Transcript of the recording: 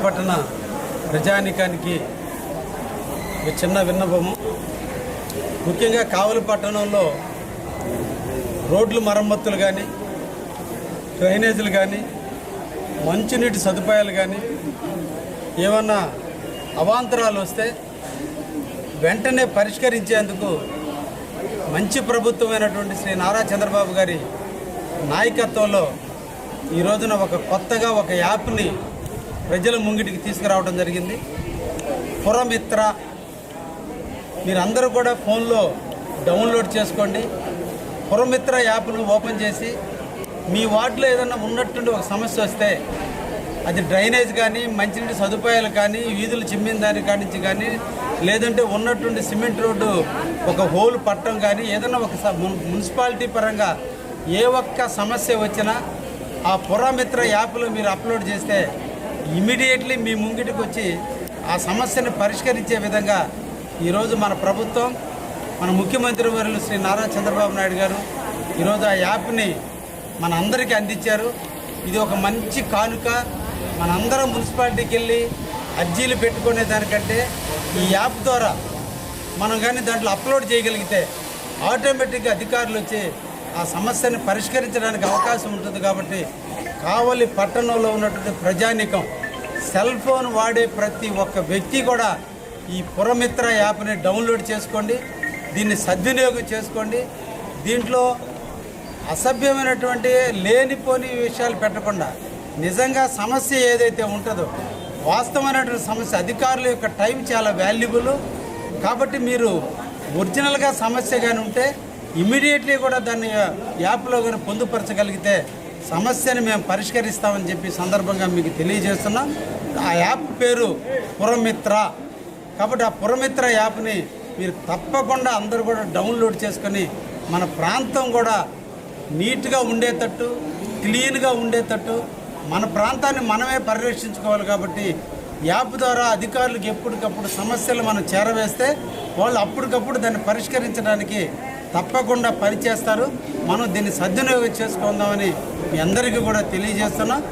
పట్టణ ప్రజానికానికి ఒక చిన్న విన్నపము. ముఖ్యంగా కావలి పట్టణంలో రోడ్లు మరమ్మతులు కానీ, డ్రైనేజీలు కానీ, మంచినీటి సదుపాయాలు కానీ ఏమన్నా అవాంతరాలు వస్తే వెంటనే పరిష్కరించేందుకు మంచి ప్రభుత్వమైనటువంటి శ్రీ నారా చంద్రబాబు గారి నాయకత్వంలో ఈ రోజున కొత్తగా ఒక యాప్ని ప్రజల ముంగిటికి తీసుకురావడం జరిగింది. పురమిత్ర. మీరందరూ కూడా ఫోన్లో డౌన్లోడ్ చేసుకోండి. పురమిత్ర యాప్ను ఓపెన్ చేసి మీ వార్డులో ఏదైనా ఉన్నట్టుండి ఒక సమస్య వస్తే, అది డ్రైనేజ్ కానీ, మంచినీటి సదుపాయాలు కానీ, వీధులు చిమ్మిన దాని కానించి కానీ, లేదంటే ఉన్నట్టుండి సిమెంట్ రోడ్డు ఒక హోల్ పట్టడం కానీ, ఏదైనా ఒక మున్సిపాలిటీ పరంగా ఏ ఒక్క సమస్య వచ్చినా ఆ పురమిత్ర యాప్లో మీరు అప్లోడ్ చేస్తే ఇమీడియట్లీ మీ ముంగిటికి వచ్చి ఆ సమస్యను పరిష్కరించే విధంగా ఈరోజు మన ప్రభుత్వం, మన ముఖ్యమంత్రి వర్యులు శ్రీ నారా చంద్రబాబు నాయుడు గారు ఈరోజు ఆ యాప్ని మన అందరికీ అందించారు. ఇది ఒక మంచి కానుక. మనందరం మున్సిపాలిటీకి వెళ్ళి అర్జీలు పెట్టుకునే దానికంటే ఈ యాప్ ద్వారా మనం కానీ దాంట్లో అప్లోడ్ చేయగలిగితే ఆటోమేటిక్గా అధికారులు వచ్చి ఆ సమస్యను పరిష్కరించడానికి అవకాశం ఉంటుంది. కాబట్టి కావలి పట్టణంలో ఉన్నటువంటి ప్రజానీకం, సెల్ ఫోన్ వాడే ప్రతి ఒక్క వ్యక్తి కూడా ఈ పురమిత్ర యాప్ని డౌన్లోడ్ చేసుకోండి, దీన్ని సద్వినియోగం చేసుకోండి. దీంట్లో అసభ్యమైనటువంటి లేనిపోని విషయాలు పెట్టకుండా నిజంగా సమస్య ఏదైతే ఉంటుందో వాస్తవమైనటువంటి సమస్య, అధికారుల యొక్క టైం చాలా వాల్యుబుల్. కాబట్టి మీరు ఒరిజినల్గా సమస్య కానీ ఉంటే ఇమీడియట్లీ కూడా దాన్ని యాప్లో కానీ పొందుపరచగలిగితే సమస్యని మేము పరిష్కరిస్తామని చెప్పి సందర్భంగా మీకు తెలియజేస్తున్నాం. ఆ యాప్ పేరు పురమిత్ర. కాబట్టి ఆ పురమిత్ర యాప్ని మీరు తప్పకుండా అందరూ కూడా డౌన్లోడ్ చేసుకొని మన ప్రాంతం కూడా నీట్గా ఉండేటట్టు, క్లీన్గా ఉండేటట్టు, మన ప్రాంతాన్ని మనమే పరిరక్షించుకోవాలి. కాబట్టి యాప్ ద్వారా అధికారులకు ఎప్పటికప్పుడు సమస్యలు మనం చేరవేస్తే వాళ్ళు అప్పటికప్పుడు దాన్ని పరిష్కరించడానికి తప్పకుండా పనిచేస్తారు. మనం దీన్ని సద్వినియోగం చేసుకుందామని మీ అందరికీ కూడా తెలియజేస్తున్నాం.